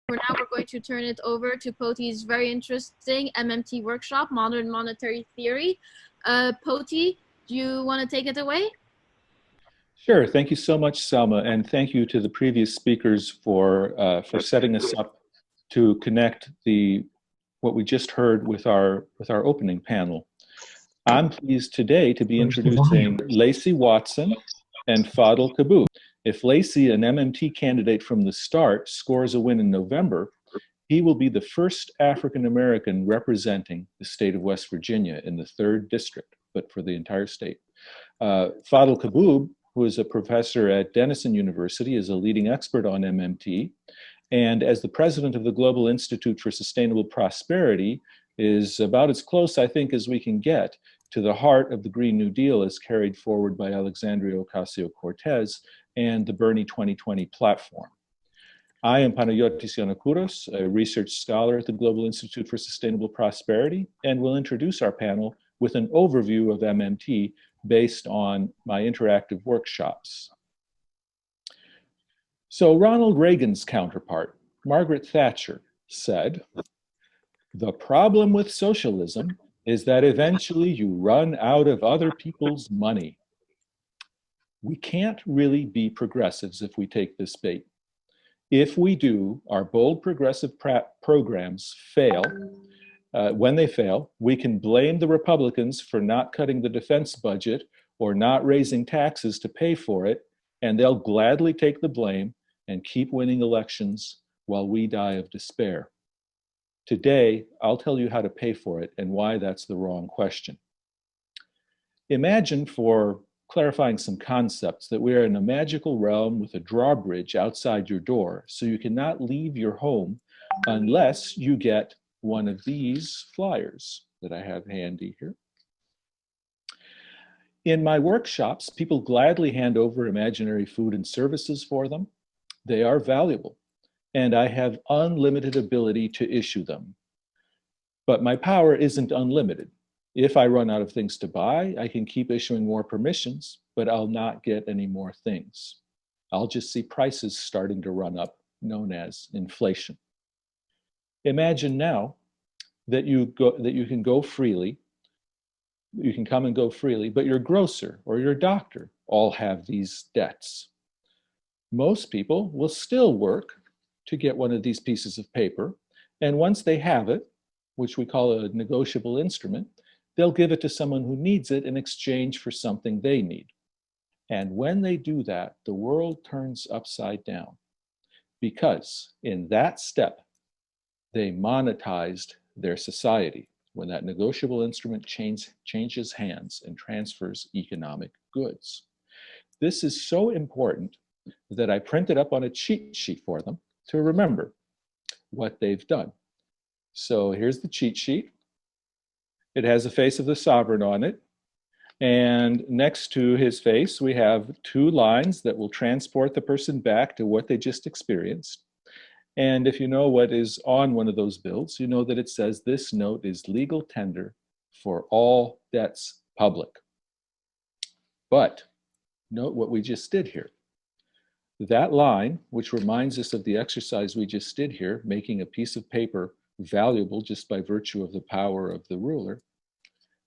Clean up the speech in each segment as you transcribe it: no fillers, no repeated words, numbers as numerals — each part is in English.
For now, we're going to turn it over to Poti's very interesting MMT workshop, Modern Monetary Theory. Poti, do you want to take it away? Sure. Thank you so much, Selma, and thank you to the previous speakers for setting us up to connect what we just heard with our opening panel. I'm pleased today to be introducing Lacey Watson and Fadhel Kaboub. If Lacey, an MMT candidate from the start, scores a win in November, he will be the first African American representing the state of West Virginia in the 3rd district, but for the entire state. Fadhel Kaboub, who is a professor at Denison University, is a leading expert on MMT, and as the president of the Global Institute for Sustainable Prosperity, is about as close, I think, as we can get to the heart of the Green New Deal as carried forward by Alexandria Ocasio-Cortez and the Bernie 2020 platform. I am Panayotis Yannakouros, a research scholar at the Global Institute for Sustainable Prosperity, and will introduce our panel with an overview of MMT based on my interactive workshops. So Ronald Reagan's counterpart, Margaret Thatcher, said, "The problem with socialism is that eventually you run out of other people's money." We can't really be progressives if we take this bait. If we do, our bold progressive programs fail. When they fail, we can blame the Republicans for not cutting the defense budget or not raising taxes to pay for it, and they'll gladly take the blame and keep winning elections while we die of despair. Today, I'll tell you how to pay for it and why that's the wrong question. Imagine, for clarifying some concepts, that we are in a magical realm with a drawbridge outside your door, so you cannot leave your home unless you get one of these flyers that I have handy here. In my workshops, people gladly hand over imaginary food and services for them. They are valuable, and I have unlimited ability to issue them. But my power isn't unlimited. If I run out of things to buy, I can keep issuing more permissions, but I'll not get any more things. I'll just see prices starting to run up, known as inflation. Imagine now that you can go freely, you can come and go freely, but your grocer or your doctor all have these debts. Most people will still work to get one of these pieces of paper, and once they have it, which we call a negotiable instrument, they'll give it to someone who needs it in exchange for something they need. And when they do that, the world turns upside down, because in that step, they monetized their society when that negotiable instrument changes hands and transfers economic goods. This is so important that I printed up on a cheat sheet for them to remember what they've done. So here's the cheat sheet. It has a face of the sovereign on it. And next to his face, we have 2 lines that will transport the person back to what they just experienced. And if you know what is on one of those bills, you know that it says this note is legal tender for all debts public. But note what we just did here. That line, which reminds us of the exercise we just did here, making a piece of paper valuable just by virtue of the power of the ruler,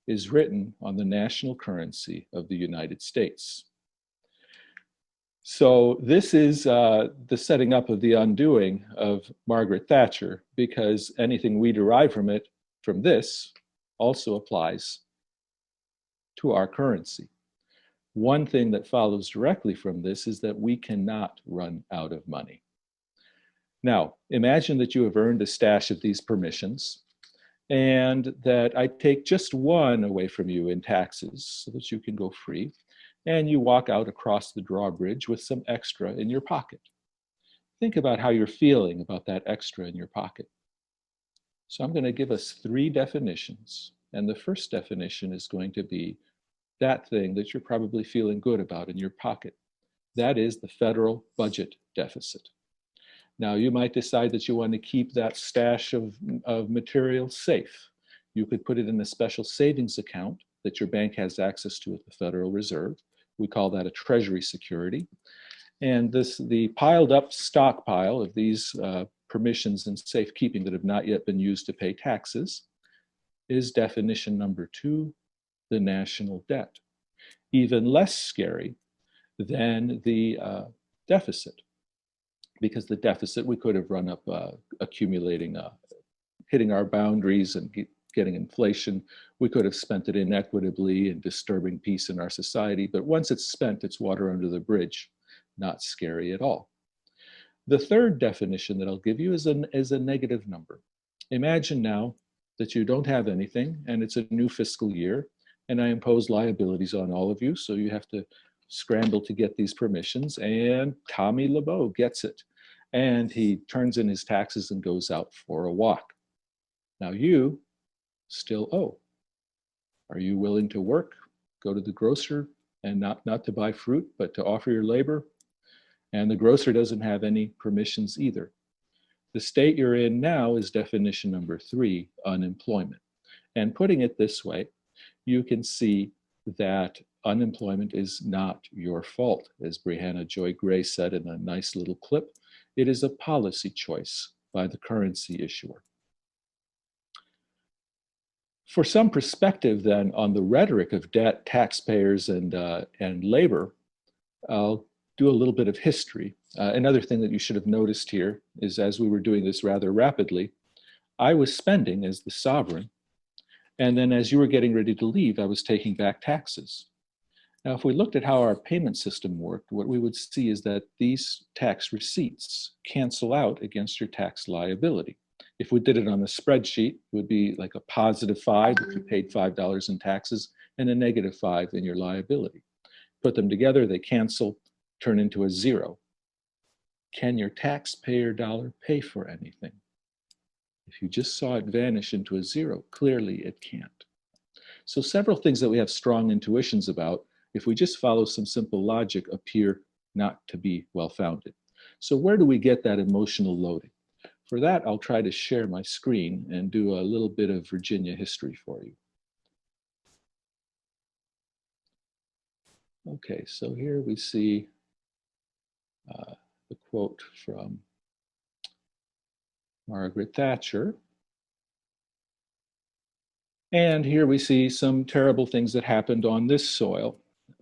is written on the national currency of the United States. So this is the setting up of the undoing of Margaret Thatcher, because anything we derive from this, also applies to our currency. One thing that follows directly from this is that we cannot run out of money. Now, imagine that you have earned a stash of these permissions, and that I take just one away from you in taxes so that you can go free, and you walk out across the drawbridge with some extra in your pocket. Think about how you're feeling about that extra in your pocket. So I'm going to give us 3 definitions, and the first definition is going to be that thing that you're probably feeling good about in your pocket. That is the federal budget deficit. Now, you might decide that you want to keep that stash of material safe. You could put it in a special savings account that your bank has access to at the Federal Reserve. We call that a treasury security. And the piled up stockpile of these permissions in safekeeping that have not yet been used to pay taxes is definition number 2, the national debt. Even less scary than the deficit, because the deficit we could have run up accumulating, hitting our boundaries and getting inflation. We could have spent it inequitably and disturbing peace in our society, but once it's spent, it's water under the bridge. Not scary at all. The third definition that I'll give you is a negative number. Imagine now that you don't have anything and it's a new fiscal year and I impose liabilities on all of you, so you have to scramble to get these permissions, and Tommy LeBeau gets it. And he turns in his taxes and goes out for a walk. Now you still owe. Are you willing to work, go to the grocer, and not to buy fruit, but to offer your labor? And the grocer doesn't have any permissions either. The state you're in now is definition number 3, unemployment. And putting it this way, you can see that unemployment is not your fault. As Brianna Joy Gray said in a nice little clip, it is a policy choice by the currency issuer. For some perspective then on the rhetoric of debt, taxpayers, and labor, I'll do a little bit of history. Another thing that you should have noticed here is, as we were doing this rather rapidly, I was spending as the sovereign, and then as you were getting ready to leave, I was taking back taxes. Now, if we looked at how our payment system worked, what we would see is that these tax receipts cancel out against your tax liability. If we did it on a spreadsheet, it would be like a +5 if you paid $5 in taxes and a -5 in your liability. Put them together, they cancel, turn into a 0. Can your taxpayer dollar pay for anything? If you just saw it vanish into a 0, clearly it can't. So several things that we have strong intuitions about, if we just follow some simple logic, appear not to be well-founded. So where do we get that emotional loading? For that, I'll try to share my screen and do a little bit of Virginia history for you. Okay, so here we see the quote from Margaret Thatcher. And here we see some terrible things that happened on this soil.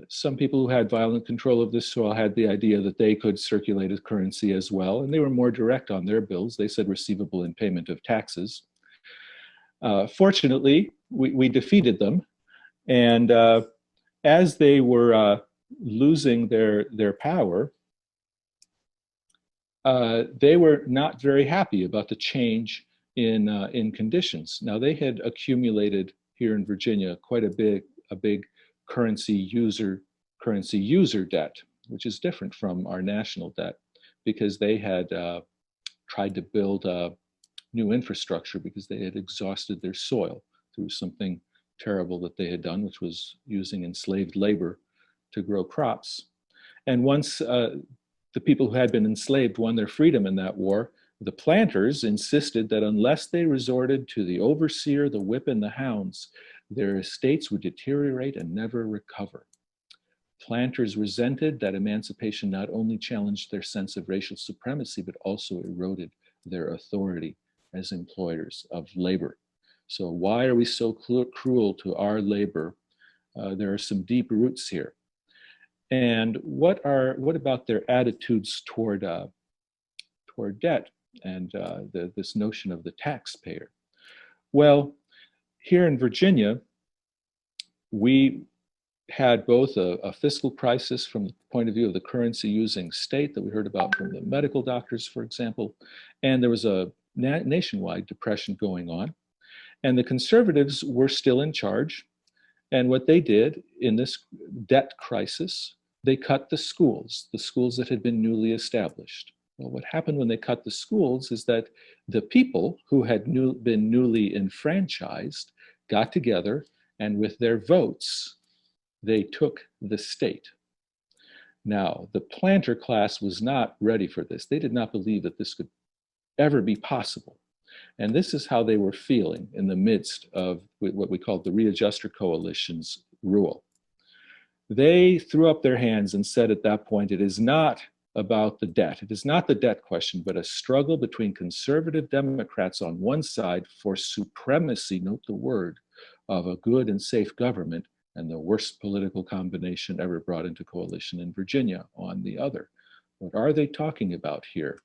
Some people who had violent control of this soil had the idea that they could circulate a currency as well, and they were more direct on their bills. They said receivable in payment of taxes. Fortunately, we defeated them, and as they were losing their power, they were not very happy about the change in conditions. Now, they had accumulated here in Virginia quite a big currency user debt, which is different from our national debt, because they had tried to build new infrastructure because they had exhausted their soil through something terrible that they had done, which was using enslaved labor to grow crops. And once the people who had been enslaved won their freedom in that war, the planters insisted that unless they resorted to the overseer, the whip, and the hounds, their estates would deteriorate and never recover. Planters resented that emancipation not only challenged their sense of racial supremacy, but also eroded their authority as employers of labor. So why are we so cruel to our labor? There are some deep roots here. And what about their attitudes toward debt and this notion of the taxpayer? Well, here in Virginia, we had both a fiscal crisis from the point of view of the currency using state that we heard about from the medical doctors, for example, and there was a nationwide depression going on. And the conservatives were still in charge. And what they did in this debt crisis, they cut the schools that had been newly established. Well, what happened when they cut the schools is that the people who had been newly enfranchised got together, and with their votes, they took the state. Now, the planter class was not ready for this. They did not believe that this could ever be possible. And this is how they were feeling in the midst of what we called the Readjuster Coalition's rule. They threw up their hands and said at that point, it is not about the debt. It is not the debt question, but a struggle between conservative Democrats on one side for supremacy, note the word, of a good and safe government, and the worst political combination ever brought into coalition in Virginia on the other. What are they talking about here?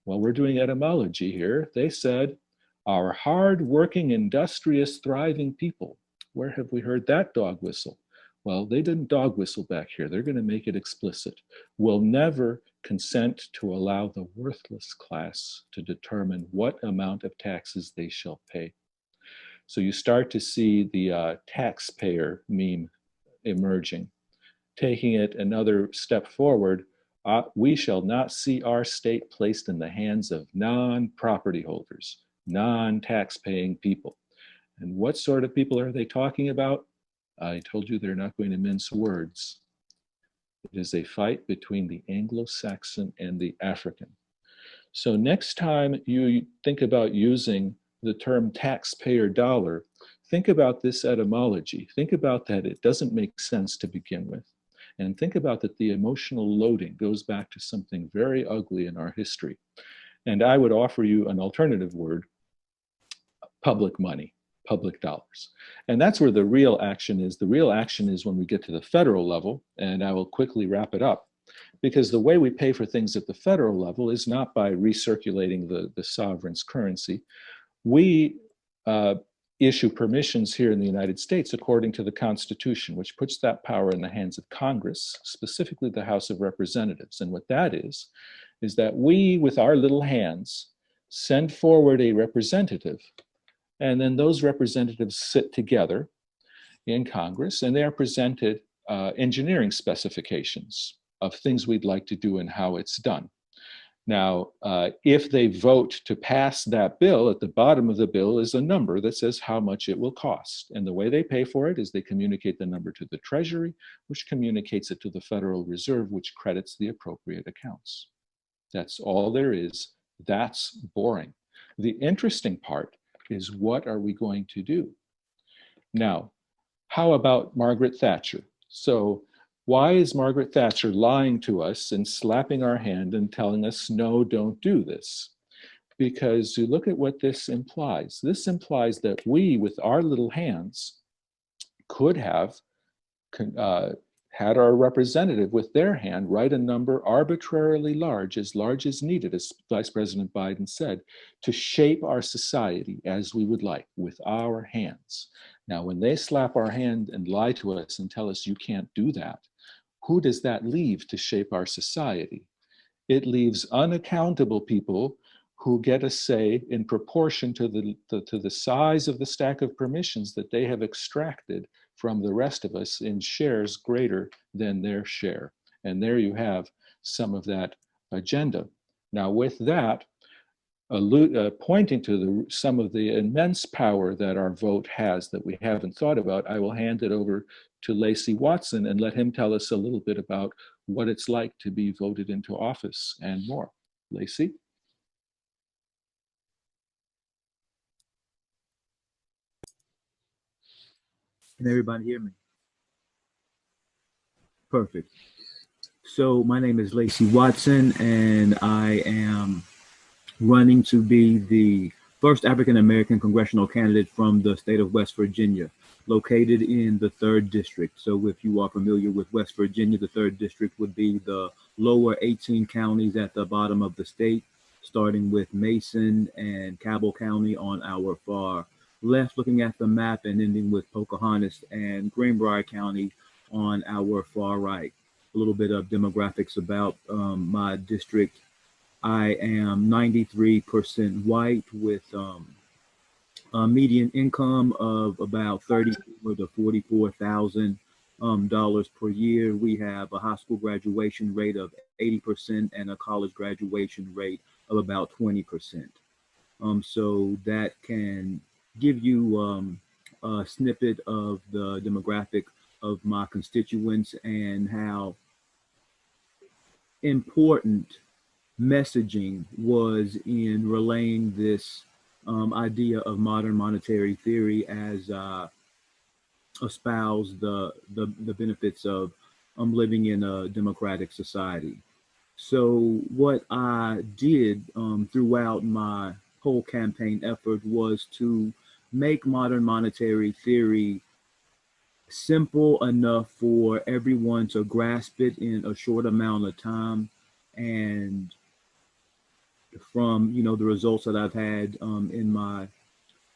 Well, we're doing etymology here. They said, our hard-working, industrious, thriving people. Where have we heard that dog whistle? Well, they didn't dog whistle back here. They're going to make it explicit. Will never consent to allow the worthless class to determine what amount of taxes they shall pay. So you start to see the taxpayer meme emerging. Taking it another step forward, we shall not see our state placed in the hands of non-property holders, non-tax-paying people. And what sort of people are they talking about? I told you they're not going to mince words. It is a fight between the Anglo-Saxon and the African. So next time you think about using the term taxpayer dollar, think about this etymology. Think about that it doesn't make sense to begin with. And think about that the emotional loading goes back to something very ugly in our history. And I would offer you an alternative word, public money, public dollars. And that's where the real action is. The real action is when we get to the federal level, and I will quickly wrap it up, because the way we pay for things at the federal level is not by recirculating the sovereign's currency. We issue permissions here in the United States according to the Constitution, which puts that power in the hands of Congress, specifically the House of Representatives. And what that is that we, with our little hands, send forward a representative, and then those representatives sit together in Congress, and they are presented engineering specifications of things we'd like to do and how it's done. Now, if they vote to pass that bill, at the bottom of the bill is a number that says how much it will cost. And the way they pay for it is they communicate the number to the Treasury, which communicates it to the Federal Reserve, which credits the appropriate accounts. That's all there is. That's boring. The interesting part is, what are we going to do? Now, how about Margaret Thatcher? So why is Margaret Thatcher lying to us and slapping our hand and telling us, no, don't do this? Because you look at what this implies. This implies that we, with our little hands, could have had our representative with their hand write a number arbitrarily large as needed, as Vice President Biden said, to shape our society as we would like with our hands. Now, when they slap our hand and lie to us and tell us you can't do that, who does that leave to shape our society? It leaves unaccountable people who get a say in proportion to the size of the stack of permissions that they have extracted from the rest of us in shares greater than their share. And there you have some of that agenda. Now, with that, pointing to some of the immense power that our vote has that we haven't thought about, I will hand it over to Lacey Watson and let him tell us a little bit about what it's like to be voted into office and more. Lacey? Can everybody hear me? Perfect. So my name is Lacey Watson, and I am running to be the first African-American congressional candidate from the state of West Virginia, located in the 3rd District. So if you are familiar with West Virginia, the 3rd District would be the lower 18 counties at the bottom of the state, starting with Mason and Cabell County on our far left, looking at the map, and ending with Pocahontas and Greenbrier County on our far right. A little bit of demographics about my district. I am 93% white with a median income of about $34,000 to $44,000 per year. We have a high school graduation rate of 80% and a college graduation rate of about 20%. So that can give you a snippet of the demographic of my constituents and how important messaging was in relaying this idea of modern monetary theory as espouse the benefits of living in a democratic society. So what I did throughout my whole campaign effort was to make modern monetary theory simple enough for everyone to grasp it in a short amount of time. And from, you know, the results that I've had in my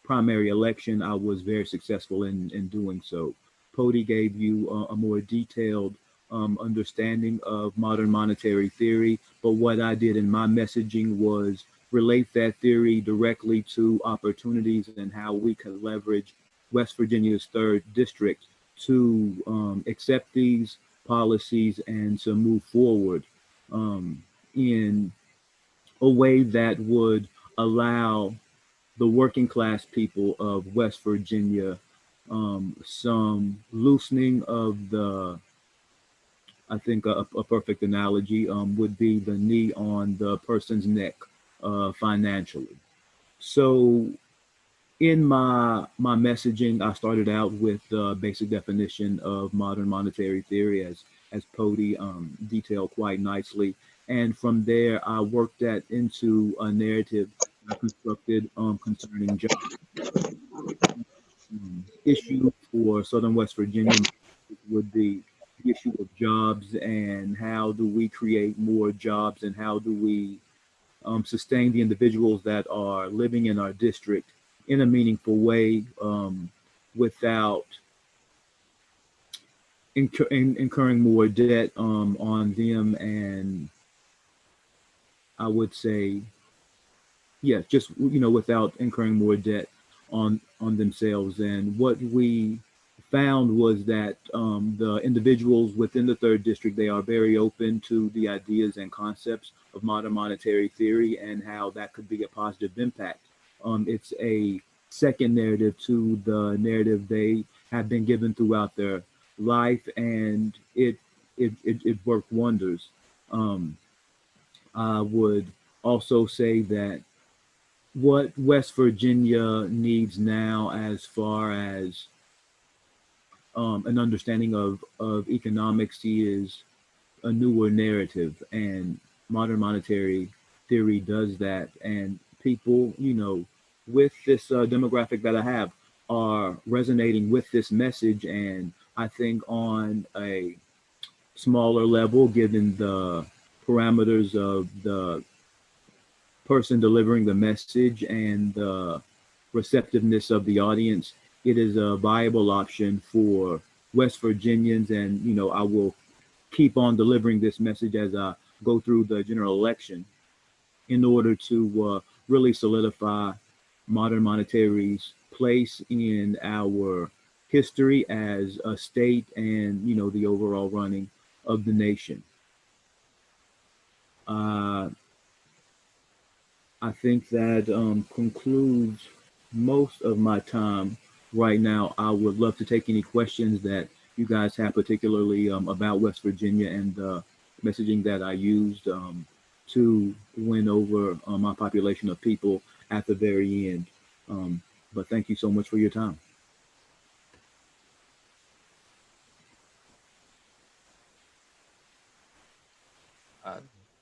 primary election, I was very successful in doing so. Pody gave you a more detailed understanding of modern monetary theory, but what I did in my messaging was relate that theory directly to opportunities and how we could leverage West Virginia's 3rd district to accept these policies and to move forward in a way that would allow the working class people of West Virginia some loosening of the, I think a perfect analogy would be the knee on the person's neck financially. So in my messaging, I started out with the basic definition of modern monetary theory as Pody detailed quite nicely. And from there, I worked that into a narrative I constructed concerning jobs. Issue for Southern West Virginia would be the issue of jobs and how do we create more jobs and how do we sustain the individuals that are living in our district in a meaningful way without incurring more debt on them. And I would say, yeah, just, you know, without incurring more debt on themselves. And what we found was that the individuals within the 3rd district, they are very open to the ideas and concepts of modern monetary theory and how that could be a positive impact. It's a second narrative to the narrative they have been given throughout their life, and it worked wonders. I would also say that what West Virginia needs now, as far as an understanding of economics, is a newer narrative, and modern monetary theory does that. And people, you know, with this demographic that I have, are resonating with this message. And I think on a smaller level, given the parameters of the person delivering the message and the receptiveness of the audience, it is a viable option for West Virginians. And, you know, I will keep on delivering this message as I go through the general election in order to really solidify modern monetary's place in our history as a state and, you know, the overall running of the nation. I think that concludes most of my time right now. I would love to take any questions that you guys have, particularly about West Virginia and the messaging that I used to win over my population of people at the very end. But thank you so much for your time.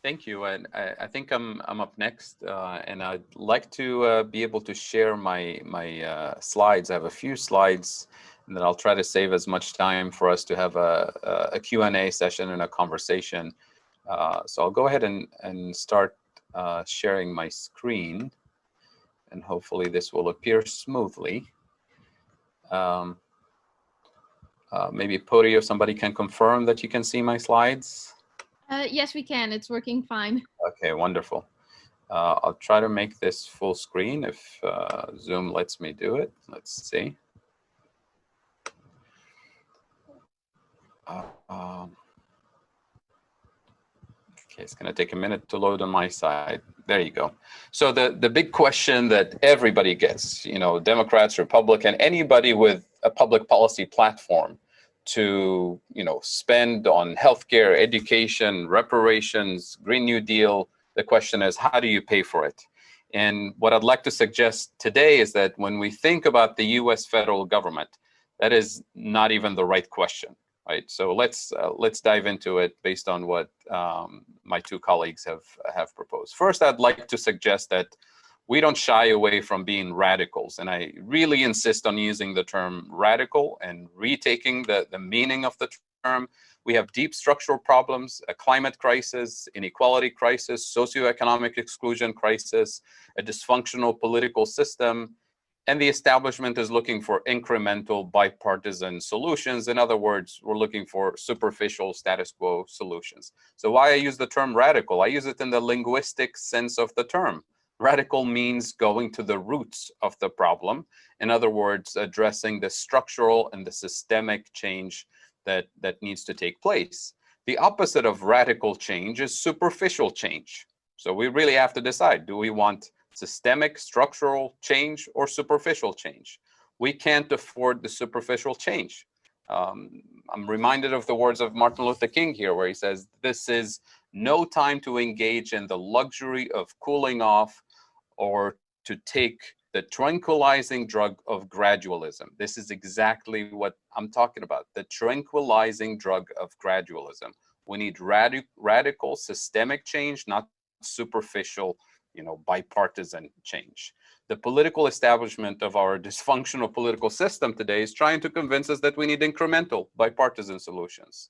Thank you. And I think I'm up next, and I'd like to be able to share my slides. I have a few slides, and then I'll try to save as much time for us to have a Q&A session and a conversation. So I'll go ahead and start sharing my screen, and hopefully this will appear smoothly. Maybe Pody, if somebody can confirm that you can see my slides. Yes, we can. It's working fine. Okay, wonderful. I'll try to make this full screen if Zoom lets me do it. Let's see. Okay, it's going to take a minute to load on my side. There you go. So the big question that everybody gets, you know, Democrats, Republican, anybody with a public policy platform to, you know, spend on healthcare, education, reparations, Green New Deal, the question is, how do you pay for it? And what I'd like to suggest today is that when we think about the US federal government, that is not even the right question. right? So let's dive into it based on what my two colleagues have proposed. First, I'd like to suggest that we don't shy away from being radicals, and I really insist on using the term radical and retaking the meaning of the term. We have deep structural problems, a climate crisis, inequality crisis, socioeconomic exclusion crisis, a dysfunctional political system, and the establishment is looking for incremental bipartisan solutions. In other words, we're looking for superficial status quo solutions. So why I use the term radical? I use it in the linguistic sense of the term. Radical means going to the roots of the problem. In other words, addressing the structural and the systemic change that needs to take place. The opposite of radical change is superficial change. So we really have to decide, do we want systemic structural change or superficial change? We can't afford the superficial change. I'm reminded of the words of Martin Luther King here, where he says, this is no time to engage in the luxury of cooling off or to take the tranquilizing drug of gradualism. This is exactly what I'm talking about, the tranquilizing drug of gradualism. We need radical systemic change, not superficial, bipartisan change. The political establishment of our dysfunctional political system today is trying to convince us that we need incremental bipartisan solutions.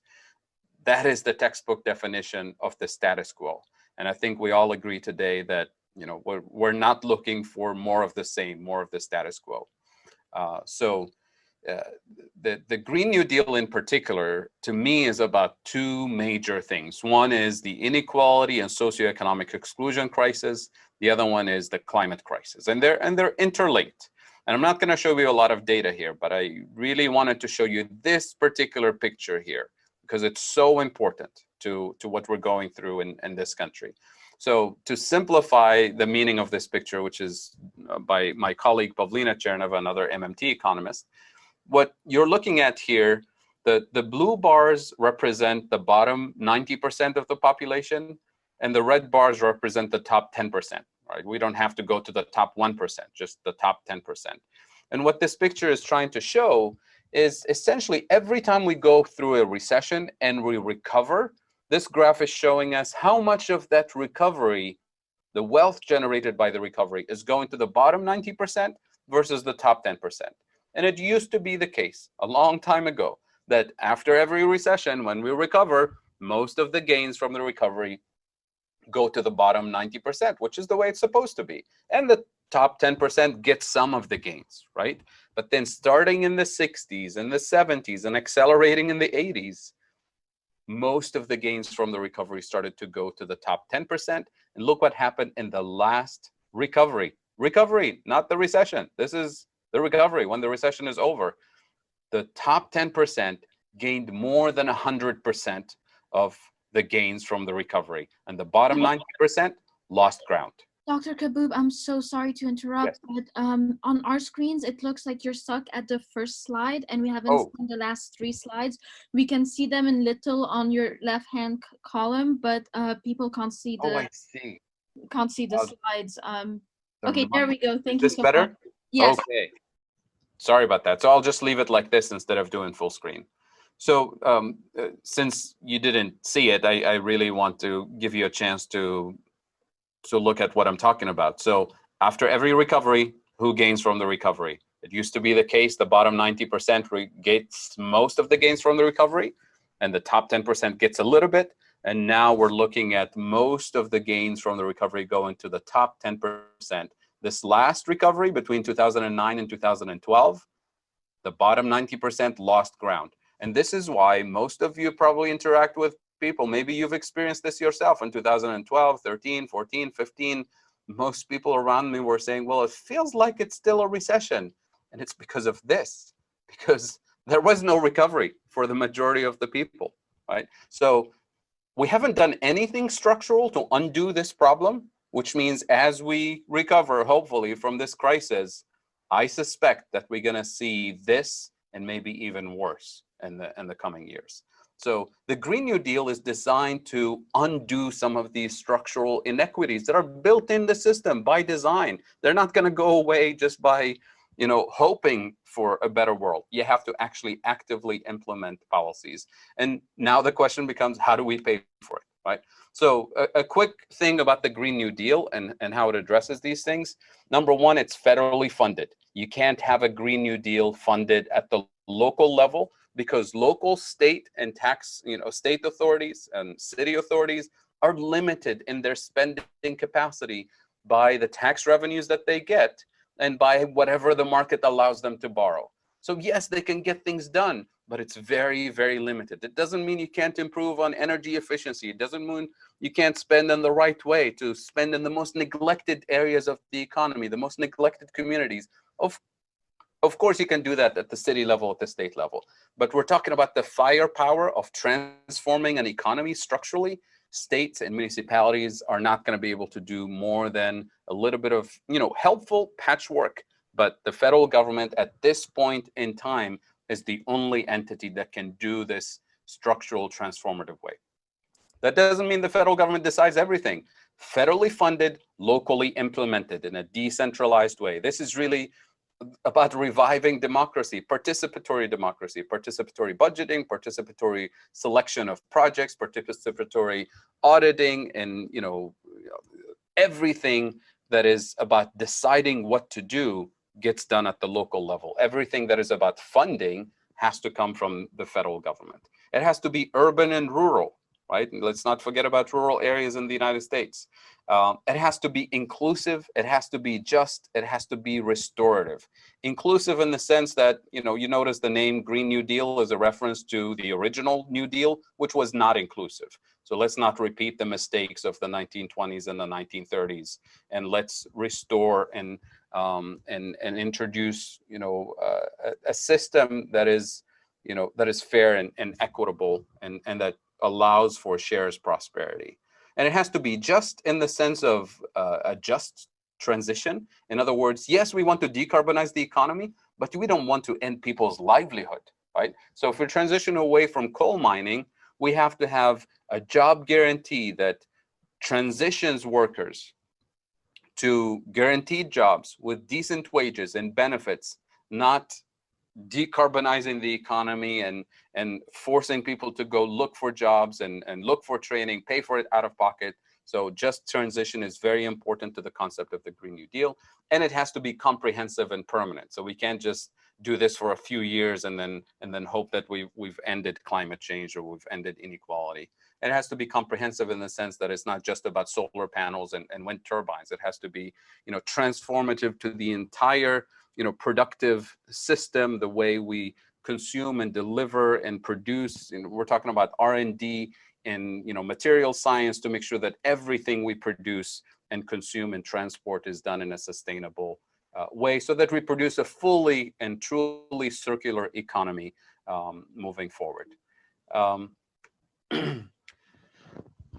That is the textbook definition of the status quo. And I think we all agree today that we're not looking for more of the same, more of the status quo. The Green New Deal in particular, to me, is about two major things. One is the inequality and socioeconomic exclusion crisis. The other one is the climate crisis, and they're interlinked. And I'm not going to show you a lot of data here, but I really wanted to show you this particular picture here because it's so important to what we're going through in this country. So to simplify the meaning of this picture, which is by my colleague Pavlina Cherneva, another MMT economist, what you're looking at here, the blue bars represent the bottom 90% of the population, and the red bars represent the top 10%, right? We don't have to go to the top 1%, just the top 10%. And what this picture is trying to show is essentially every time we go through a recession and we recover, this graph is showing us how much of that recovery, the wealth generated by the recovery, is going to the bottom 90% versus the top 10%. And it used to be the case a long time ago that after every recession, when we recover, most of the gains from the recovery go to the bottom 90%, which is the way it's supposed to be. And the top 10% get some of the gains, right? But then starting in the 60s and the 70s and accelerating in the 80s, most of the gains from the recovery started to go to the top 10%. And look what happened in the last recovery. Recovery, not the recession. This is the recovery when the recession is over. The top 10% gained more than 100% of the gains from the recovery. And the bottom 90% lost ground. Dr. Kaboub, I'm so sorry to interrupt, Yes. but on our screens, it looks like you're stuck at the first slide and we haven't seen the last 3 slides. We can see them in little on your left-hand column, but people can't see the, I see. Can't see the slides. Okay, there we go. Thank you so better? much. Yes. Okay. Sorry about that. So I'll just leave it like this instead of doing full screen. So since you didn't see it, I really want to give you a chance to look at what I'm talking about. So after every recovery, who gains from the recovery? It used to be the case, the bottom 90% gets most of the gains from the recovery, and the top 10% gets a little bit. And now we're looking at most of the gains from the recovery going to the top 10%. This last recovery between 2009 and 2012, the bottom 90% lost ground. And this is why most of you probably interact with people. Maybe you've experienced this yourself in 2012, 13, 14, 15. Most people around me were saying, well, it feels like it's still a recession. And it's because of this, because there was no recovery for the majority of the people, right? So we haven't done anything structural to undo this problem, which means as we recover, hopefully, from this crisis, I suspect that we're going to see this and maybe even worse in the coming years. So the Green New Deal is designed to undo some of these structural inequities that are built in the system by design. They're not going to go away just by hoping for a better world. You have to actually actively implement policies. And now the question becomes, how do we pay for it, right? So a quick thing about the Green New Deal and how it addresses these things. Number one, it's federally funded. You can't have a Green New Deal funded at the local level because local, state, and state authorities and city authorities are limited in their spending capacity by the tax revenues that they get and by whatever the market allows them to borrow. So yes, they can get things done, but it's very, very limited. It doesn't mean you can't improve on energy efficiency. It doesn't mean you can't spend in the right way, to spend in the most neglected areas of the economy, the most neglected communities. Of course, you can do that at the city level, at the state level. But we're talking about the firepower of transforming an economy structurally. States and municipalities are not going to be able to do more than a little bit of, helpful patchwork. But the federal government at this point in time is the only entity that can do this structural transformative way. That doesn't mean the federal government decides everything. Federally funded, locally implemented in a decentralized way. This is really about reviving democracy, participatory budgeting, participatory selection of projects, participatory auditing, and everything that is about deciding what to do gets done at the local level. Everything that is about funding has to come from the federal government. It has to be urban and rural, right? And let's not forget about rural areas in the United States. It has to be inclusive, it has to be just, it has to be restorative. Inclusive in the sense that, you notice the name Green New Deal is a reference to the original New Deal, which was not inclusive. So let's not repeat the mistakes of the 1920s and the 1930s, and let's restore and introduce, a system that is, that is fair and equitable and that allows for shares prosperity. And it has to be just in the sense of a just transition. In other words, yes, we want to decarbonize the economy, but we don't want to end people's livelihood, right? So if we transition away from coal mining, we have to have a job guarantee that transitions workers to guaranteed jobs with decent wages and benefits, not decarbonizing the economy and forcing people to go look for jobs and look for training, pay for it out of pocket. So just transition is very important to the concept of the Green New Deal, and it has to be comprehensive and permanent. So we can't just do this for a few years and then hope that we've ended climate change or we've ended inequality. It has to be comprehensive in the sense that it's not just about solar panels and wind turbines. It has to be, transformative to the entire, productive system, the way we consume and deliver and produce. We're talking about R&D in, material science to make sure that everything we produce and consume and transport is done in a sustainable way, so that we produce a fully and truly circular economy moving forward.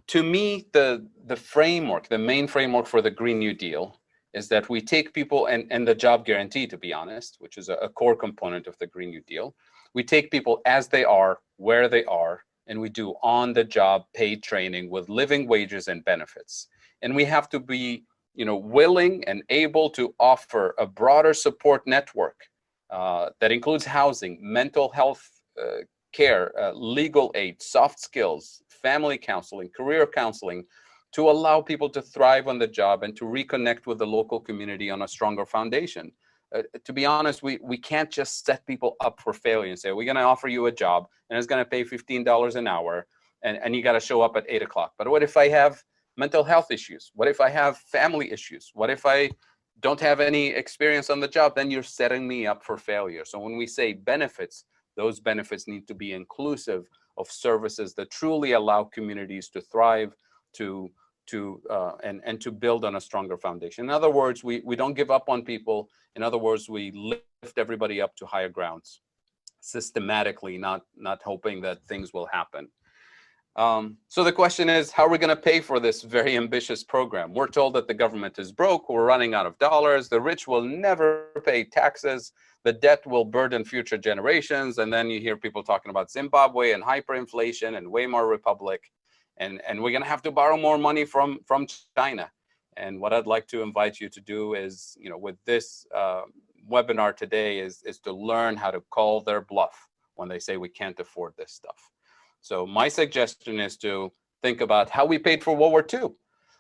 To me, the framework, the main framework for the Green New Deal is that we take people and the job guarantee, to be honest, which is a core component of the Green New Deal. We take people as they are, where they are, and we do on-the-job paid training with living wages and benefits. And we have to be, willing and able to offer a broader support network that includes housing, mental health care, legal aid, soft skills, family counseling, career counseling, to allow people to thrive on the job and to reconnect with the local community on a stronger foundation. To be honest, we can't just set people up for failure and say, we're going to offer you a job and it's going to pay $15 an hour and you got to show up at 8 o'clock. But what if I have mental health issues? What if I have family issues? What if I don't have any experience on the job? Then you're setting me up for failure. So when we say benefits, those benefits need to be inclusive of services that truly allow communities to thrive, and to build on a stronger foundation. In other words, we don't give up on people. In other words, we lift everybody up to higher grounds systematically, not hoping that things will happen. So the question is, how are we going to pay for this very ambitious program? We're told that the government is broke, we're running out of dollars, the rich will never pay taxes, the debt will burden future generations, and then you hear people talking about Zimbabwe and hyperinflation and Weimar Republic. And we're going to have to borrow more money from China. And what I'd like to invite you to do is, with this webinar today is to learn how to call their bluff when they say we can't afford this stuff. So my suggestion is to think about how we paid for World War II.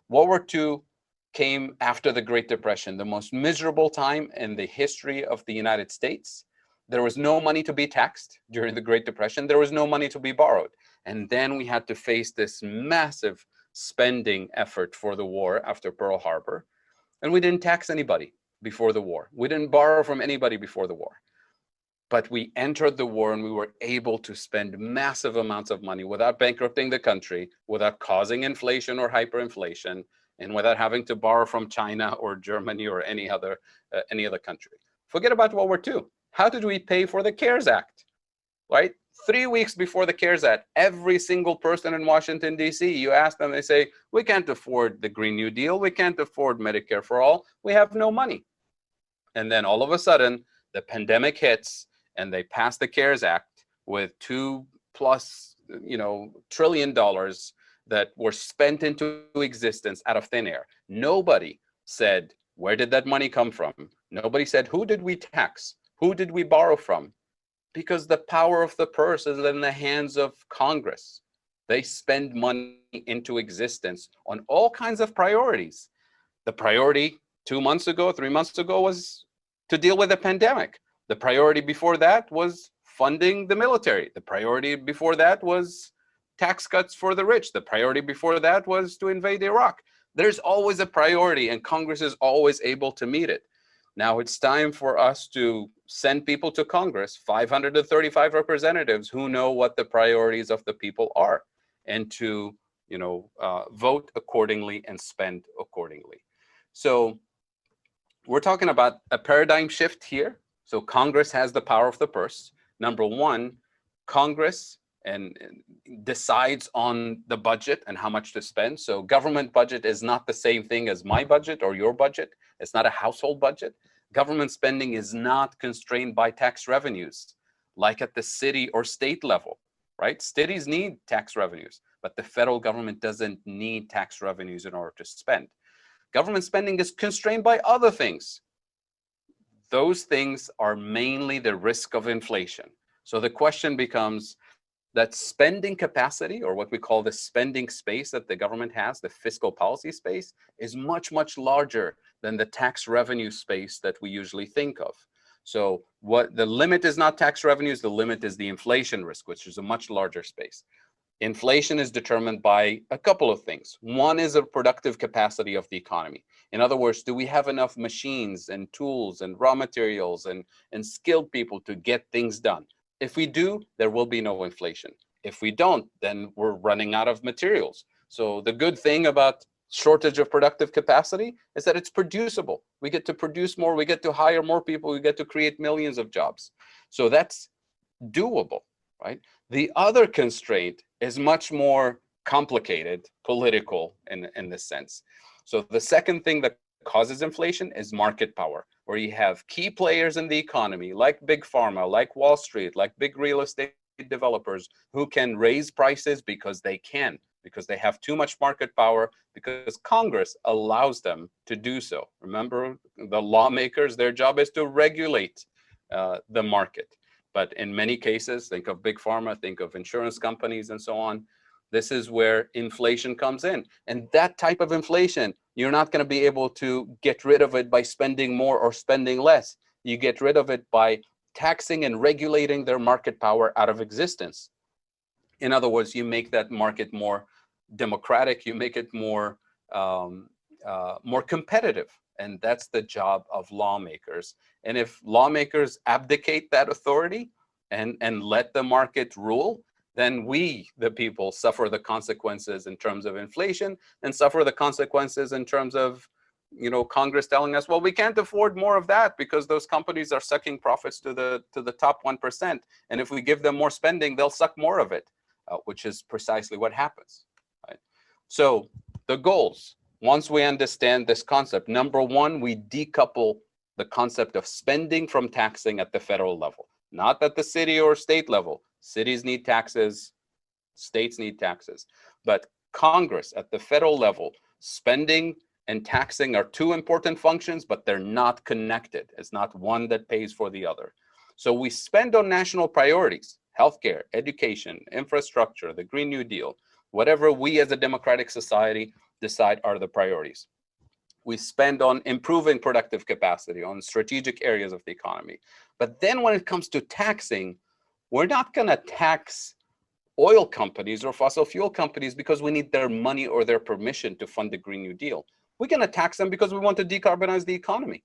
World War II came after the Great Depression, the most miserable time in the history of the United States. There was no money to be taxed during the Great Depression. There was no money to be borrowed. And then we had to face this massive spending effort for the war after Pearl Harbor. And we didn't tax anybody before the war. We didn't borrow from anybody before the war. But we entered the war and we were able to spend massive amounts of money without bankrupting the country, without causing inflation or hyperinflation, and without having to borrow from China or Germany or any other country. Forget about World War II. How did we pay for the CARES Act? Right? 3 weeks before the CARES Act, every single person in Washington, D.C., you ask them, they say, we can't afford the Green New Deal. We can't afford Medicare for all. We have no money. And then all of a sudden, the pandemic hits and they pass the CARES Act with $2+ trillion that were spent into existence out of thin air. Nobody said, where did that money come from? Nobody said, who did we tax? Who did we borrow from? Because the power of the purse is in the hands of Congress. They spend money into existence on all kinds of priorities. The priority 2 months ago, 3 months ago was to deal with the pandemic. The priority before that was funding the military. The priority before that was tax cuts for the rich. The priority before that was to invade Iraq. There's always a priority and Congress is always able to meet it. Now it's time for us to send people to Congress, 535 representatives who know what the priorities of the people are, and to vote accordingly and spend accordingly. So we're talking about a paradigm shift here. So Congress has the power of the purse. Number one, Congress decides on the budget and how much to spend. So government budget is not the same thing as my budget or your budget. It's not a household budget. Government spending is not constrained by tax revenues, like at the city or state level, right? Cities need tax revenues, but the federal government doesn't need tax revenues in order to spend. Government spending is constrained by other things. Those things are mainly the risk of inflation. So the question becomes that spending capacity, or what we call the spending space that the government has, the fiscal policy space, is much, much larger than the tax revenue space that we usually think of. So what the limit is not tax revenues, the limit is the inflation risk, which is a much larger space. Inflation is determined by a couple of things. One is a productive capacity of the economy. In other words, do we have enough machines and tools and raw materials and skilled people to get things done? If we do, there will be no inflation. If we don't, then we're running out of materials. So the good thing about shortage of productive capacity is that it's producible. We get to produce more, we get to hire more people, we get to create millions of jobs. So that's doable, right? The other constraint is much more complicated, political in this sense. So the second thing that causes inflation is market power, where you have key players in the economy, like Big Pharma, like Wall Street, like big real estate developers, who can raise prices because they can, because they have too much market power, because Congress allows them to do so. Remember, the lawmakers, their job is to regulate the market. But in many cases, think of Big Pharma, think of insurance companies and so on. This is where inflation comes in. And that type of inflation, you're not going to be able to get rid of it by spending more or spending less. You get rid of it by taxing and regulating their market power out of existence. In other words, you make that market more democratic, you make it more competitive. And that's the job of lawmakers. And if lawmakers abdicate that authority and let the market rule, then we, the people, suffer the consequences in terms of inflation and suffer the consequences in terms of, Congress telling us, well, we can't afford more of that because those companies are sucking profits to the top 1%. And if we give them more spending, they'll suck more of it, which is precisely what happens. Right? So the goals, once we understand this concept, number one, we decouple the concept of spending from taxing at the federal level, not at the city or state level. Cities need taxes, states need taxes, but Congress at the federal level, spending and taxing are two important functions, but they're not connected. It's not one that pays for the other. So we spend on national priorities, healthcare, education, infrastructure, the Green New Deal, whatever we as a democratic society decide are the priorities. We spend on improving productive capacity, on strategic areas of the economy. But then when it comes to taxing, we're not going to tax oil companies or fossil fuel companies because we need their money or their permission to fund the Green New Deal. We're going to tax them because we want to decarbonize the economy,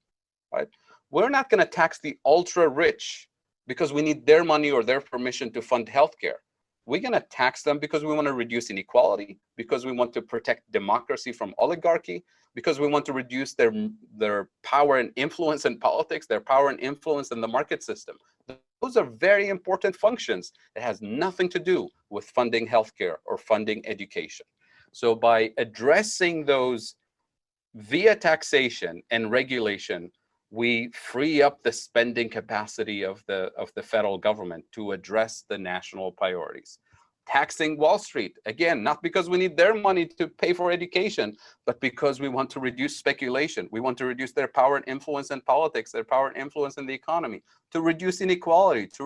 right? We're not going to tax the ultra rich because we need their money or their permission to fund healthcare. We're going to tax them because we want to reduce inequality, because we want to protect democracy from oligarchy, because we want to reduce their power and influence in politics, their power and influence in the market system. Those are very important functions. It has nothing to do with funding healthcare or funding education. So by addressing those via taxation and regulation, we free up the spending capacity of the federal government to address the national priorities. Taxing Wall Street, again, not because we need their money to pay for education, but because we want to reduce speculation. We want to reduce their power and influence in politics, their power and influence in the economy, to reduce inequality, to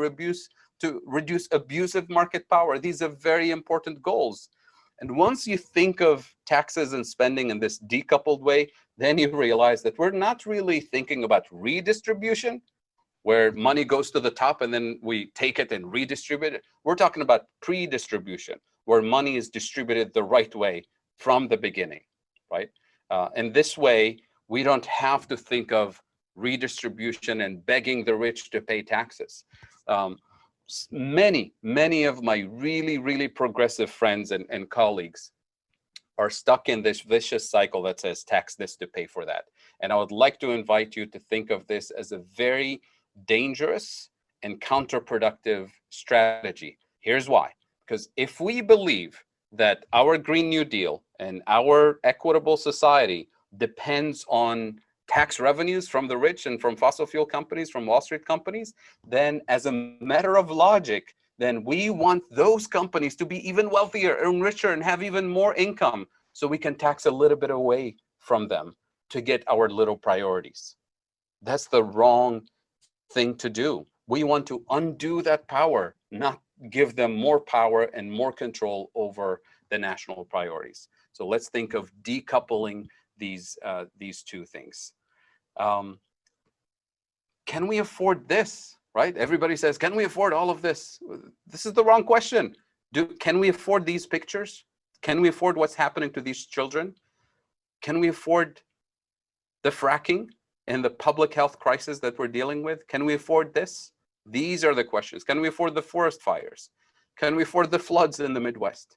reduce abusive market power. These are very important goals. And once you think of taxes and spending in this decoupled way, then you realize that we're not really thinking about redistribution, where money goes to the top and then we take it and redistribute it. We're talking about pre-distribution, where money is distributed the right way from the beginning, right? And this way, we don't have to think of redistribution and begging the rich to pay taxes. Many of my really progressive friends and colleagues are stuck in this vicious cycle that says tax this to pay for that. And I would like to invite you to think of this as a very dangerous and counterproductive strategy. Here's why. Because if we believe that our Green New Deal and our equitable society depends on tax revenues from the rich and from fossil fuel companies, from Wall Street companies, then as a matter of logic, then we want those companies to be even wealthier and richer and have even more income so we can tax a little bit away from them to get our little priorities. That's the wrong thing to do. We want to undo that power, not give them more power and more control over the national priorities. So let's think of decoupling these two things. Can we afford this? Right? Everybody says, can we afford all of this? This is the wrong question. Can we afford these pictures? Can we afford what's happening to these children? Can we afford the fracking and the public health crisis that we're dealing with? Can we afford this? These are the questions. Can we afford the forest fires? Can we afford the floods in the Midwest?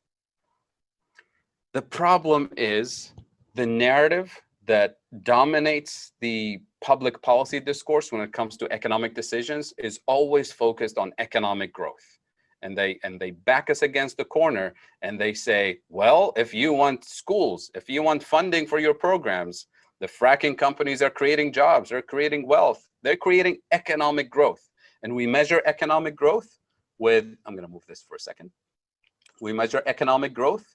The problem is the narrative that dominates the public policy discourse when it comes to economic decisions is always focused on economic growth. And they back us against the corner and they say, well, if you want schools, if you want funding for your programs, the fracking companies are creating jobs, they're creating wealth, they're creating economic growth. And we measure economic growth with, I'm going to move this for a second. We measure economic growth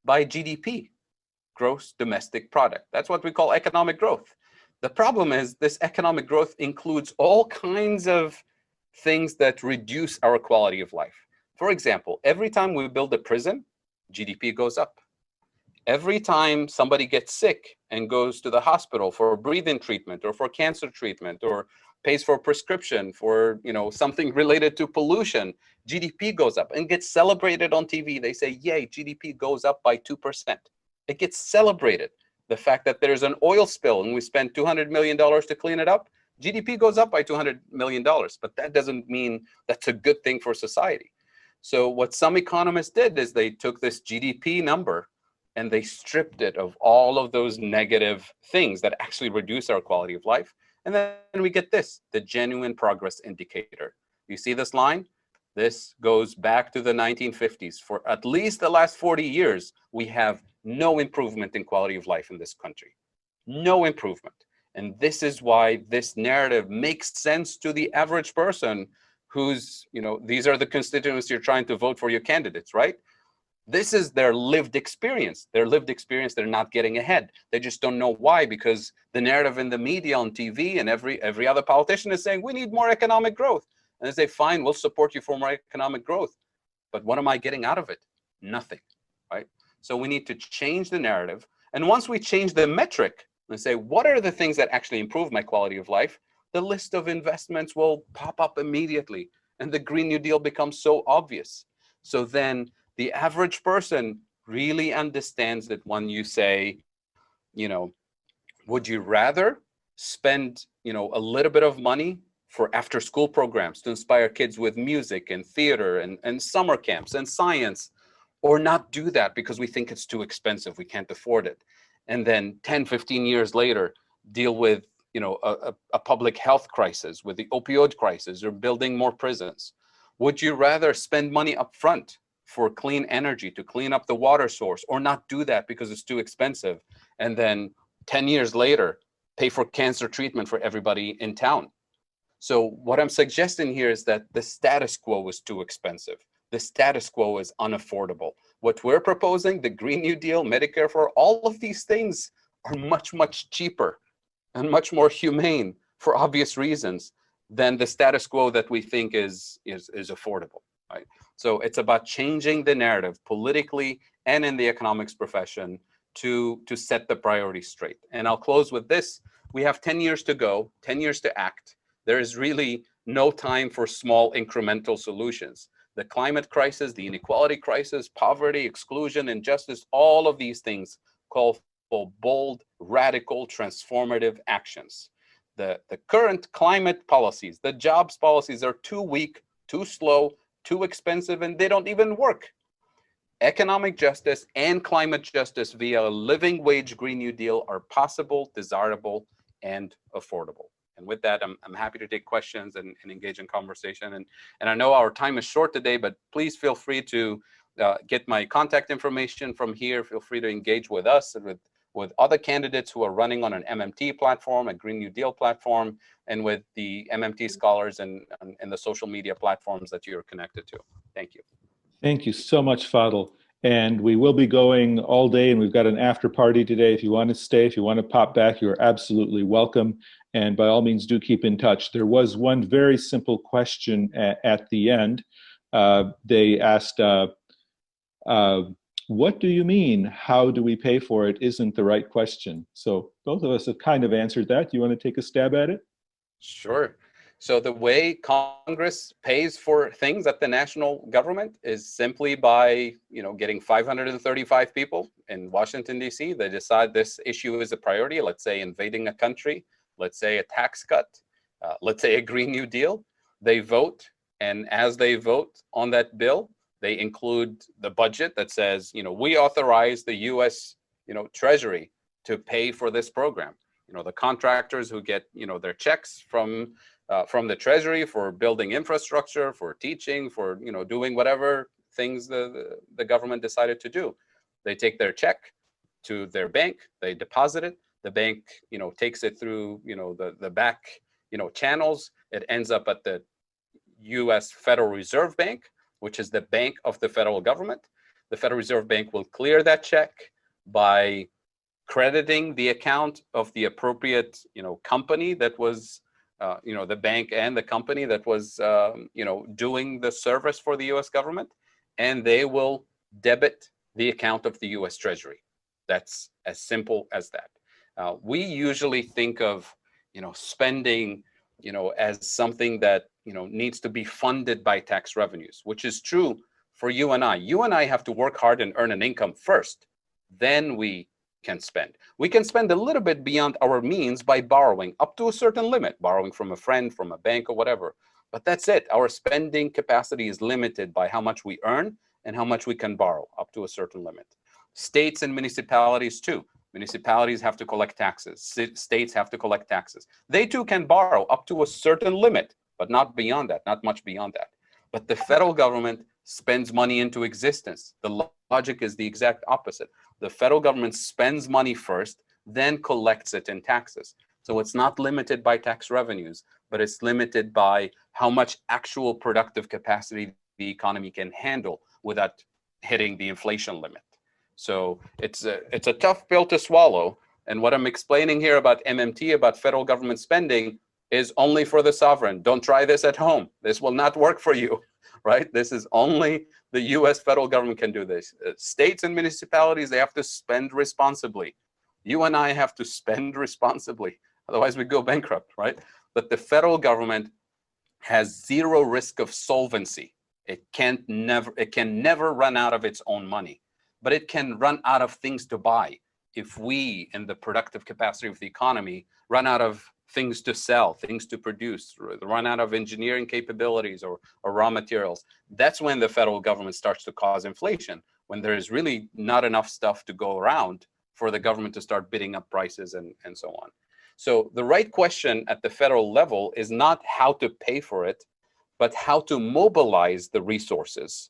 by GDP, gross domestic product. That's what we call economic growth. The problem is this economic growth includes all kinds of things that reduce our quality of life. For example, every time we build a prison, GDP goes up. Every time somebody gets sick and goes to the hospital for breathing treatment or for cancer treatment or pays for a prescription for something related to pollution, GDP goes up and gets celebrated on TV. They say, yay, GDP goes up by 2%. It gets celebrated. The fact that there's an oil spill and we spend $200 million to clean it up, GDP goes up by $200 million, but that doesn't mean that's a good thing for society. So what some economists did is they took this GDP number and they stripped it of all of those negative things that actually reduce our quality of life. And then we get this, the genuine progress indicator. You see this line? This goes back to the 1950s. For at least the last 40 years, we have no improvement in quality of life in this country. No improvement. And this is why this narrative makes sense to the average person who's, these are the constituents you're trying to vote for your candidates, right? This is their lived experience. Their lived experience, they're not getting ahead. They just don't know why, because the narrative in the media, on TV, and every other politician is saying, we need more economic growth. And they say, fine, we'll support you for more economic growth. But what am I getting out of it? Nothing, right? So we need to change the narrative. And once we change the metric and say, what are the things that actually improve my quality of life? The list of investments will pop up immediately. And the Green New Deal becomes so obvious. So then the average person really understands that when you say, you know, would you rather spend, you know, a little bit of money for after school programs to inspire kids with music and theater and summer camps and science, or not do that because we think it's too expensive, we can't afford it. And then 10, 15 years later, deal with, you know, a public health crisis, with the opioid crisis, or building more prisons. Would you rather spend money up front for clean energy to clean up the water source, or not do that because it's too expensive, and then 10 years later, pay for cancer treatment for everybody in town? So what I'm suggesting here is that the status quo is too expensive. The status quo is unaffordable. What we're proposing, the Green New Deal, Medicare for all of these things, are much, much cheaper and much more humane for obvious reasons than the status quo that we think is affordable, right? So it's about changing the narrative politically and in the economics profession to set the priorities straight. And I'll close with this. We have 10 years to go, 10 years to act. There is really no time for small incremental solutions. The climate crisis, the inequality crisis, poverty, exclusion, injustice, all of these things call for bold, radical, transformative actions. The current climate policies, the jobs policies, are too weak, too slow, too expensive, and they don't even work. Economic justice and climate justice via a living wage Green New Deal are possible, desirable, and affordable. And with that, I'm happy to take questions and engage in conversation. And I know our time is short today, but please feel free to get my contact information from here. Feel free to engage with us and with other candidates who are running on an MMT platform, a Green New Deal platform, and with the MMT scholars and the social media platforms that you're connected to. Thank you. Thank you so much, Fadhel. And we will be going all day, and we've got an after party today. If you want to stay, if you want to pop back, you're absolutely welcome. And by all means, do keep in touch. There was one very simple question at the end. They asked, what do you mean, how do we pay for it, isn't the right question. So both of us have kind of answered that. Do you want to take a stab at it? Sure. So the way Congress pays for things at the national government is simply by, you know, getting 535 people in Washington, D.C. They decide this issue is a priority, let's say invading a country, let's say a tax cut, let's say a Green New Deal. They vote, and as they vote on that bill, they include the budget that says, you know, we authorize the U.S., you know, Treasury to pay for this program. You know, the contractors who get, you know, their checks from the Treasury for building infrastructure, for teaching, for, you know, doing whatever things the government decided to do. They take their check to their bank, they deposit it, the bank, you know, takes it through, you know, the back, you know, channels. It ends up at the U.S. Federal Reserve Bank, which is the bank of the federal government. The Federal Reserve Bank will clear that check by crediting the account of the appropriate, you know, company that was, you know, the bank and the company that was, you know, doing the service for the U.S. government, and they will debit the account of the U.S. Treasury. That's as simple as that. We usually think of, you know, spending, you know, as something that, you know, needs to be funded by tax revenues, which is true for you and I. You and I have to work hard and earn an income first, then we can spend. We can spend a little bit beyond our means by borrowing up to a certain limit, borrowing from a friend, from a bank, or whatever. But that's it. Our spending capacity is limited by how much we earn and how much we can borrow, up to a certain limit. States and municipalities too. Municipalities have to collect taxes. States have to collect taxes. They too can borrow up to a certain limit, but not beyond that, not much beyond that. But the federal government spends money into existence. The logic is the exact opposite. The federal government spends money first, then collects it in taxes. So it's not limited by tax revenues, but it's limited by how much actual productive capacity the economy can handle without hitting the inflation limit. So it's a tough pill to swallow. And what I'm explaining here about MMT, about federal government spending, is only for the sovereign. Don't try this at home. This will not work for you, right? This is only the US federal government can do this. States and municipalities, they have to spend responsibly. You and I have to spend responsibly. Otherwise we go bankrupt, right? But the federal government has zero risk of solvency. It can never run out of its own money, but it can run out of things to buy. If we, in the productive capacity of the economy, run out of things to sell, things to produce, run out of engineering capabilities or raw materials, that's when the federal government starts to cause inflation, when there is really not enough stuff to go around for the government to start bidding up prices and so on. So the right question at the federal level is not how to pay for it, but how to mobilize the resources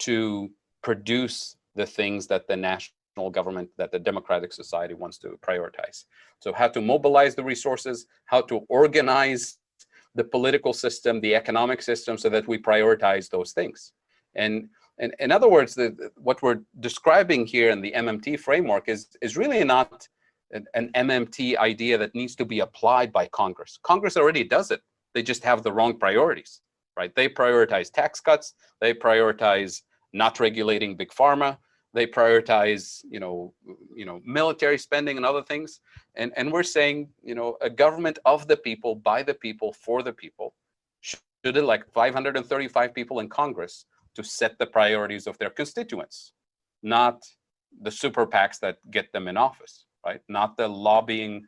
to produce the things that the national government, that the democratic society wants to prioritize. So how to mobilize the resources, how to organize the political system, the economic system, so that we prioritize those things. And in other words, what we're describing here in the MMT framework is really not an MMT idea that needs to be applied by Congress. Congress already does it. They just have the wrong priorities, right? They prioritize tax cuts. They prioritize not regulating big pharma. They prioritize, military spending and other things. And we're saying, a government of the people, by the people, for the people, should elect 535 people in Congress to set the priorities of their constituents, not the super PACs that get them in office, right? Not the lobbying,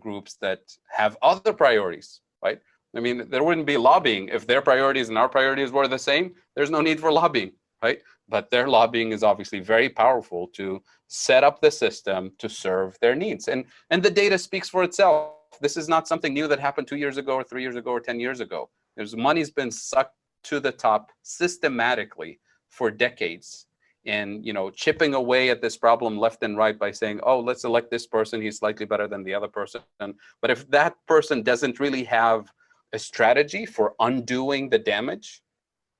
groups that have other priorities, right? I mean, there wouldn't be lobbying if their priorities and our priorities were the same. There's no need for lobbying, right? But their lobbying is obviously very powerful to set up the system to serve their needs. And the data speaks for itself. This is not something new that happened 2 years ago or 3 years ago or 10 years ago. Money's been sucked to the top systematically for decades. And chipping away at this problem left and right by saying, oh, let's elect this person, he's slightly better than the other person. But if that person doesn't really have a strategy for undoing the damage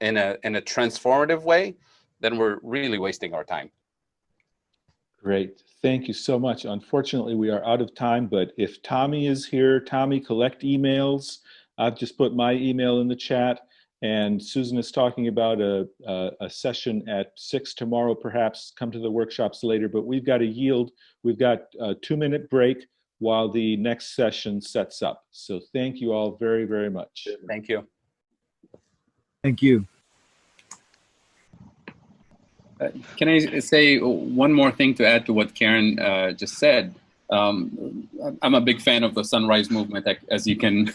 in a transformative way, then we're really wasting our time. Great. Thank you so much. Unfortunately, we are out of time, but if Tommy is here, Tommy, collect emails. I've just put my email in the chat, and Susan is talking about a session at 6 tomorrow, perhaps come to the workshops later, but we've got to yield. We've got a 2-minute break while the next session sets up. So thank you all very, very much. Thank you. Thank you. Can I say one more thing to add to what Karen just said? I'm a big fan of the Sunrise Movement, as you can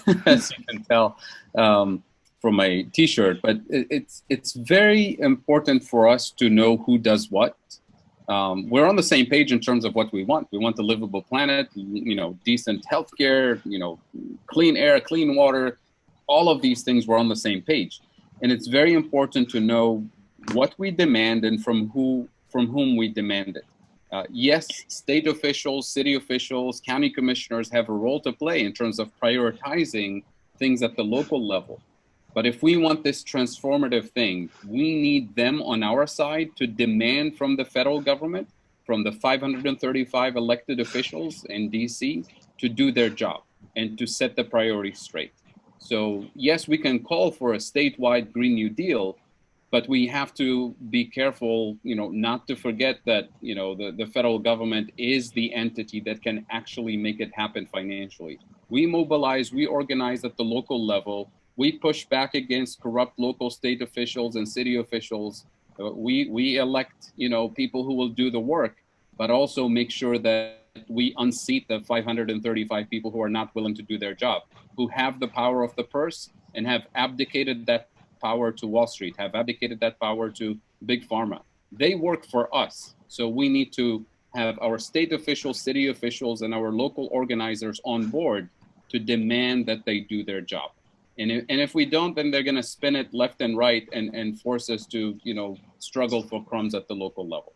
tell from my T-shirt. But it's very important for us to know who does what. We're on the same page in terms of what we want. We want a livable planet, decent healthcare, clean air, clean water. All of these things, we're on the same page, and it's very important to know what we demand and from whom we demand it. Yes, state officials, city officials, county commissioners have a role to play in terms of prioritizing things at the local level. But if we want this transformative thing, we need them on our side to demand from the federal government, from the 535 elected officials in DC, to do their job and to set the priorities straight. So yes, we can call for a statewide Green New Deal, but we have to be careful, not to forget that, the federal government is the entity that can actually make it happen financially. We mobilize, we organize at the local level. We push back against corrupt local state officials and city officials. We elect, people who will do the work, but also make sure that we unseat the 535 people who are not willing to do their job, who have the power of the purse and have abdicated that power to Wall Street, have abdicated that power to Big Pharma. They work for us. So we need to have our state officials, city officials, and our local organizers on board to demand that they do their job. And if we don't, then they're going to spin it left and right and force us to, struggle for crumbs at the local level.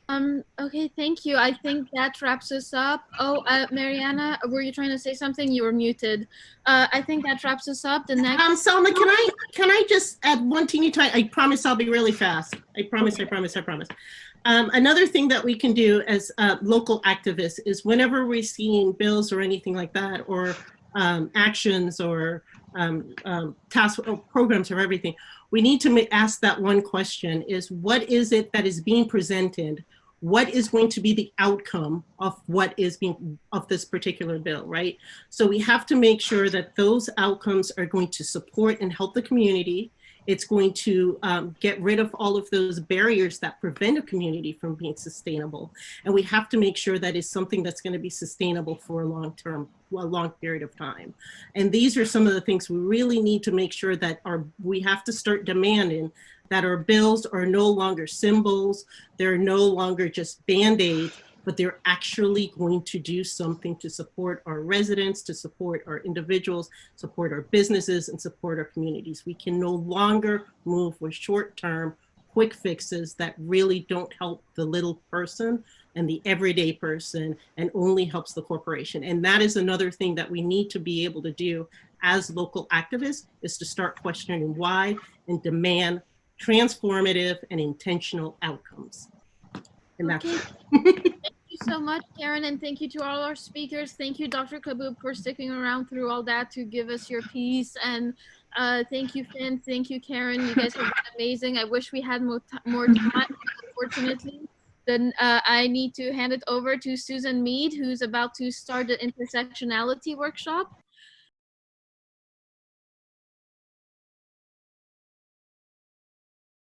Okay, thank you. I think that wraps us up. Oh, Mariana, were you trying to say something? You were muted. I think that wraps us up. The next. Selma, can I just add one teeny tiny? I promise I'll be really fast. I promise. Okay. I promise. I promise. Another thing that we can do as local activists is whenever we're seeing bills or anything like that, or actions or tasks or programs or everything, we need to ask that one question: is what is it that is being presented? What is going to be the outcome of what is being of this particular bill, right? So we have to make sure that those outcomes are going to support and help the community. It's going to get rid of all of those barriers that prevent a community from being sustainable. And we have to make sure that it's something that's going to be sustainable for a long period of time. And these are some of the things we really need to make sure that we have to start demanding that our bills are no longer symbols, they're no longer just Band-Aids, but they're actually going to do something to support our residents, to support our individuals, support our businesses, and support our communities. We can no longer move with short-term, quick fixes that really don't help the little person and the everyday person and only helps the corporation. And that is another thing that we need to be able to do as local activists, is to start questioning why and demand transformative and intentional outcomes. And that's okay. Thank you so much, Karen, and thank you to all our speakers. Thank you, Dr. Kaboub, for sticking around through all that to give us your piece. And thank you, Finn. Thank you, Karen. You guys have been amazing. I wish we had more time, unfortunately. Then I need to hand it over to Susan Mead, who's about to start the intersectionality workshop.